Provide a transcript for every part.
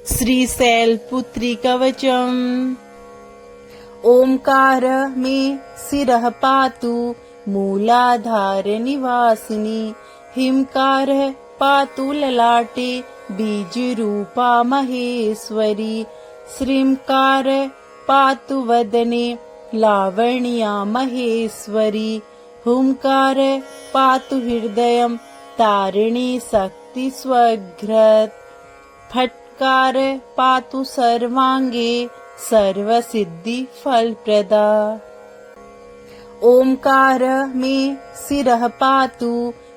श्रीशैलपुत्री कवचम्। ओंकार मे शिरः पातु मूलाधार निवासिनी। हिमकार पातु ललाटे बीजरूपा महेश्वरी। श्रींकार पातु वदने लावण्या महेश्वरी। हुंकार पातु हृदयं तारिणी शक्ति स्वघ्रत्। फट्कार पातु सर्वांगे सर्वसिद्धि फलप्रदा। ओंकार मे शिरः पातु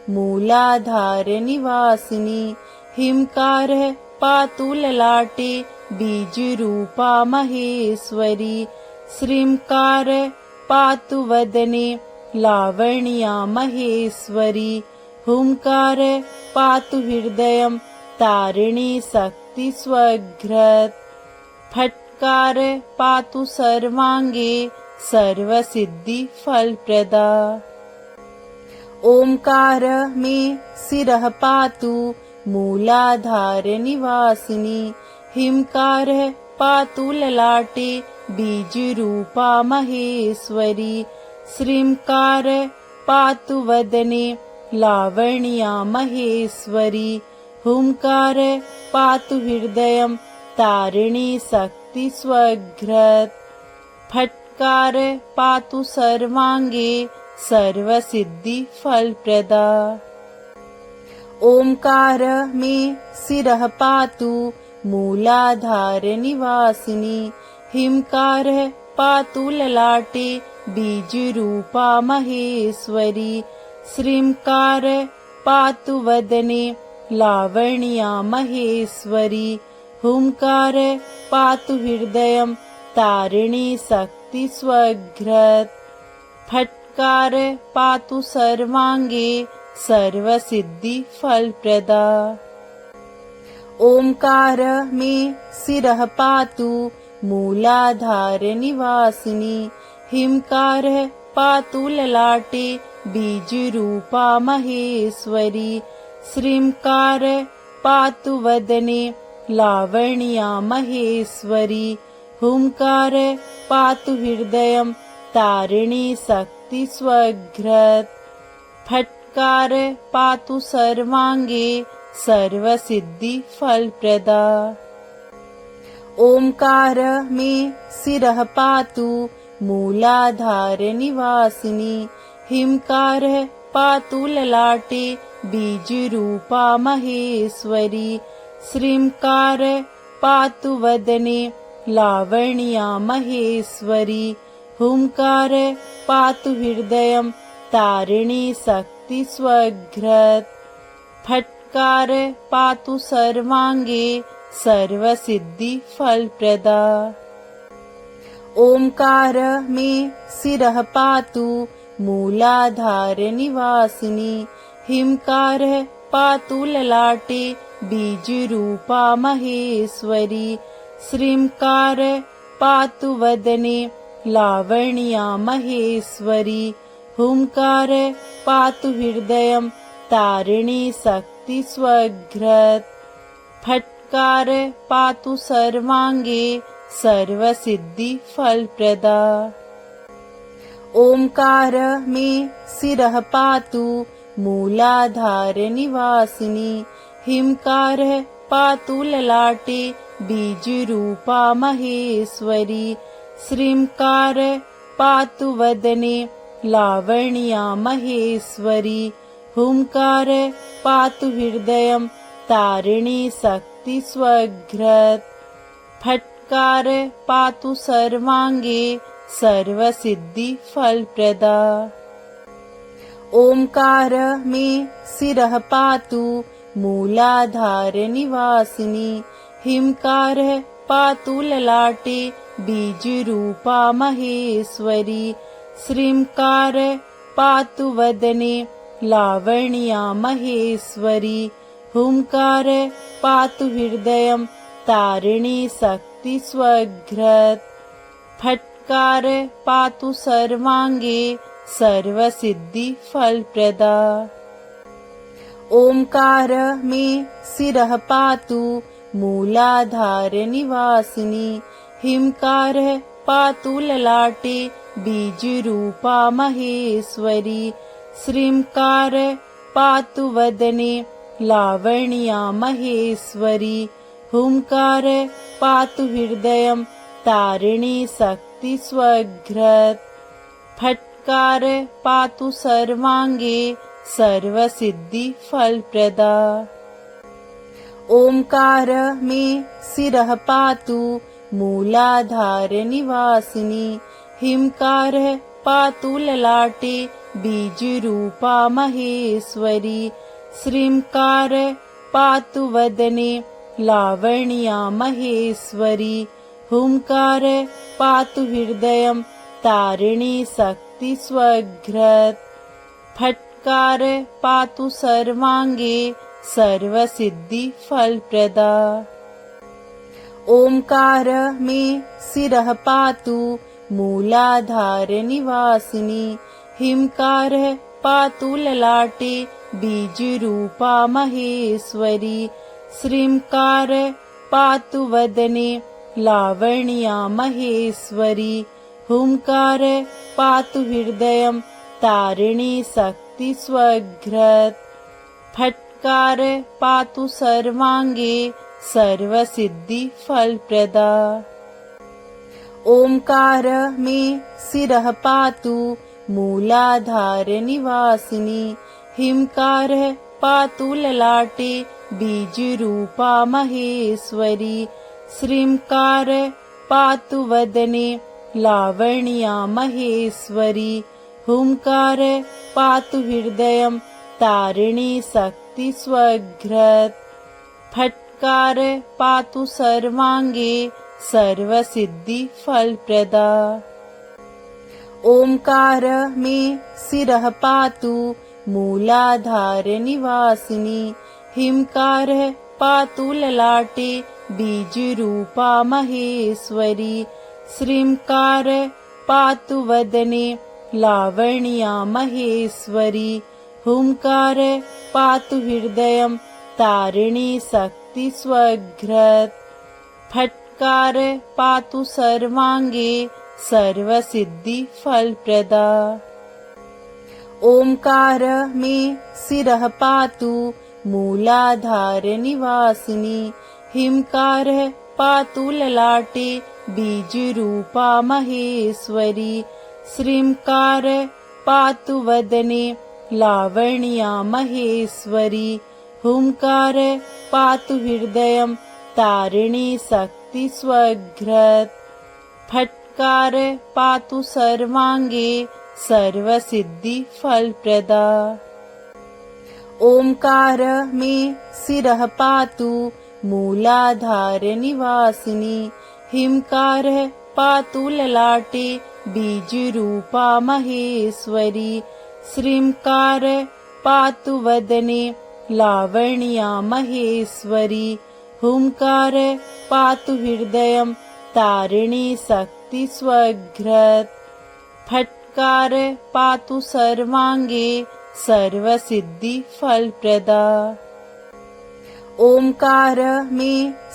मूलाधार निवासिनी। हिमकार पातु ललाटे बीजरूपा महेश्वरी। श्रींकार पातु वदने लावण्या महेश्वरी। हुंकार पातु हृदयं तारिणी शक्ति स्वघ्रत्। फट्कार पातु सर्वांगे सर्वसिद्धि फलप्रदा। ओंकार मे शिरः पातु मूलाधार निवासिनी। हिमकार पातु ललाटे बीजरूपा महेश्वरी। श्रींकार पातु वदने लावण्या महेश्वरी। हुंकार पातु हृदयं तारिणी शक्ति स्वघ्रत्। फट्कार पातु सर्वांगे सर्वसिद्धि फलप्रदा। ओंकार मे शिरः पातु मूलाधार निवासिनी। हिमकार पातु ललाटे बीजरूपा महेश्वरी। श्रींकार पातु वदने लावण्या महेश्वरी। हुंकार पातु हृदयं तारिणी शक्ति स्वघ्रत्। फट्कार पातु सर्वांगे सर्वसिद्धि फलप्रदा। ओंकार मे शिरः पातु मूलाधार निवासिनी। हिमकार पातु ललाटे बीजरूपा महेश्वरी। श्रींकार पातु वदने लावण्या महेश्वरी। हुंकार पातु हृदयं तारिणी शक्ति स्वघ्रत्। फट्कार पातु सर्वांगे सर्वसिद्धि फलप्रदा। ओंकार मे शिरः पातु मूलाधार निवासिनी। हिमकार पातु ललाटे बीजरूपा महेश्वरी। श्रींकार पातु वदने लावण्या महेश्वरी। हुंकार पातु हृदयं तारिणी शक्ति स्वघ्रत्। फट्कार पातु सर्वांगे सर्वसिद्धि फलप्रदा। ओंकार मे शिरः पातु मूलाधार निवासिनी। हिमकार पातु ललाटे बीजरूपा महेश्वरी। श्रींकार पातु वदने लावण्या महेश्वरी। हुंकार पातु हृदयं तारिणी शक्ति स्वघ्रत्। फट्कार पातु सर्वांगे सर्वसिद्धि फलप्रदा। ओंकार मे शिरः पातु मूलाधार निवासिनी। हिमकार पातु ललाटे बीजरूपा महेश्वरी। श्रींकार पातु वदने लावण्या महेश्वरी। हुंकार पातु हृदयं तारिणी शक्ति स्वघ्रत्। फट्कार पातु सर्वांगे सर्वसिद्धि फलप्रदा। ओंकार मे शिरः पातु मूलाधार निवासिनी। हिमकार पातु ललाटे बीजरूपा महेश्वरी। श्रींकार पातु वदने लावण्या महेश्वरी। हुंकार पातु हृदयं तारिणी शक्ति स्वघ्रत्। फट्कार पातु सर्वांगे सर्वसिद्धि फलप्रदा। ओंकार मे शिरः पातु मूलाधार निवासिनी हिमकारः पातु ललाटे बीजरूपा महेश्वरी श्रींकारः पातु वदने लावण्या महेश्वरी हुंकारः पातु हृदयं तारिणी शक्ति स्वघ्रत् फट्कारः पातु सर्वांगे सर्वसिद्धि फलप्रदा ओंकारः मे शिरः पातु मूलाधार निवासिनी हिमकारः पातु ललाटे बीजरूपा महेश्वरी श्रींकारः पातु वदने लावण्या महेश्वरी हुंकारः पातु हृदयं तारिणी शक्ति स्वघ्रत् फट्कारः पातु सर्वांगे सर्वसिद्धि फलप्रदा ओंकारः मे शिरः पातु मूलाधार निवासिनी हिमकारः पातु ललाटे बीजरूपा महेश्वरी श्रींकारः पातु वदने लावण्या महेश्वरी हुंकारः पातु हृदयं तारिणी शक्ति स्वघ्रत् फट्कारः पातु सर्वांगे सर्वसिद्धि फलप्रदा ओंकारः मे शिरः पातु मूलाधार निवासिनी हिमकारः पातु ललाटे बीजरूपा महेश्वरी श्रींकारः पातु वदने लावण्या महेश्वरी हुंकारः पातु हृदयं तारिणी शक्ति स्वघ्रत् फट्कारः पातु सर्वांगे सर्वसिद्धि फलप्रदा ओंकारः मे शिरः पातु मूलाधार निवासिनी हिमकारः पातु ललाटे बीजरूपा महेश्वरी श्रींकारः पातु वदने लावण्या महेश्वरी हुंकारः पातु हृदयं तारिणी शक्ति स्वघ्रत् फट्कारः पातु सर्वांगे सर्वसिद्धि फलप्रदा ओंकारः मे शिरः पातु मूलाधार निवासिनी हिमकारः पातु ललाटे बीजरूपा महेश्वरी श्रींकारः पातु वदने लावण्या महेश्वरी हुंकारः पातु हृदयं तारिणी शक्ति स्वघ्रत् फट्कारः पातु सर्वांगे सर्वसिद्धि फलप्रदा ओंकारः मे शिरः पातु मूलाधार निवासिनी हिमकारः पातु ललाटे बीजरूपा महेश्वरी श्रींकारः पातु वदने लावण्या महेश्वरी हुंकारः पातु हृदयं तारिणी शक्ति स्वघ्रत् फट्कारः पातु सर्वांगे सर्वसिद्धि फलप्रदा ओंकारः मे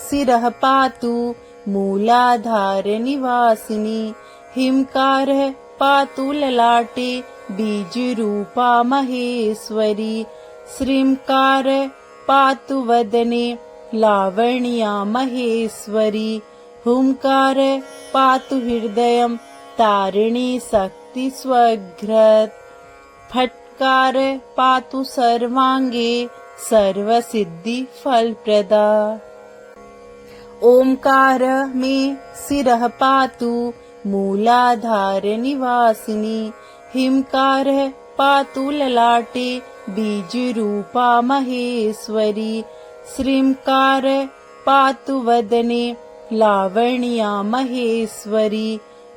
शिरः पातु मूलाधार निवासिनी हिमकारः पातु ललाटे बीजरूपा महेश्वरी श्रींकारः पातु वदने लावण्या महेश्वरी हुंकारः पातु हृदयं तारिणी शक्ति स्वघ्रत् फट्कारः पातु सर्वांगे सर्वसिद्धि फलप्रदा ओंकारः मे शिरः पातु मूलाधार निवासिनी हिमकारः पातु ललाटे बीजरूपा महेश्वरी श्रींकारः पातु वदने लावण्या महेश्वरी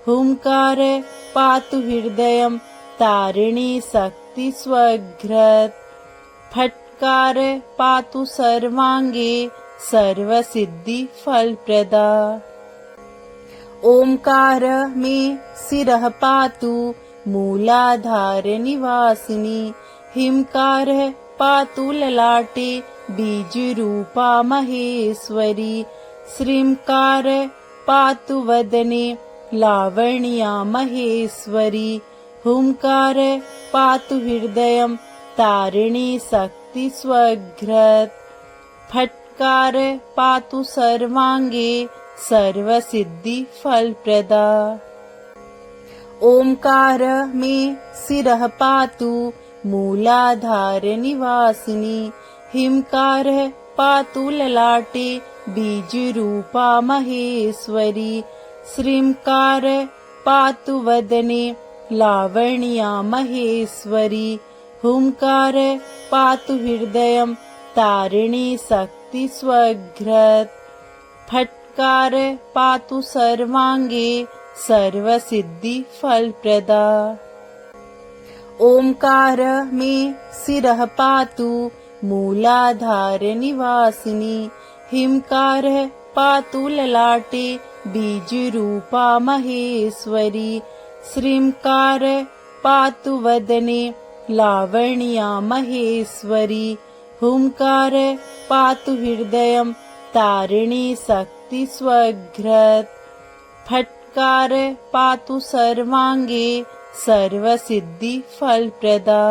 हुंकारः पातु हृदयं तारिणी शक्ति स्वघ्रत् फट्कारः पातु सर्वांगे सर्वसिद्धि फलप्रदा ओंकारः मे शिरः पातु मूलाधार निवासिनी हिमकारः पातु ललाटे बीजरूपा महेश्वरी श्रींकार पातु वदने लावण्या महेश्वरी हुंकार पातु हृदयं तारिणी शक्ति स्वघ्रत फट्कार पातु सर्वांगे सर्वसिद्धि फलप्रदा ओंकार मे शिरः पातु मूलाधार निवासिनी हिमकार पातु ललाटे बीजरूपा महेश्वरी श्रींकार पातु वदने लावण्या महेश्वरी हुंकार पातु हृदयं तारिणी शक्ति स्वघ्रत फट्कार पातु सर्वांगे सर्वसिद्धि फलप्रदा ओंकार मे शिरः पातु मूलाधार निवासिनी हिमकार पातु ललाटे बीजरूपा महेश्वरी श्रींकार पातु वदने लावण्या महेश्वरी हुंकार पातु हृदयं तारिणी शक्ति स्वघ्रत फट्कार पातु सर्वांगे सर्वसिद्धि फलप्रदा।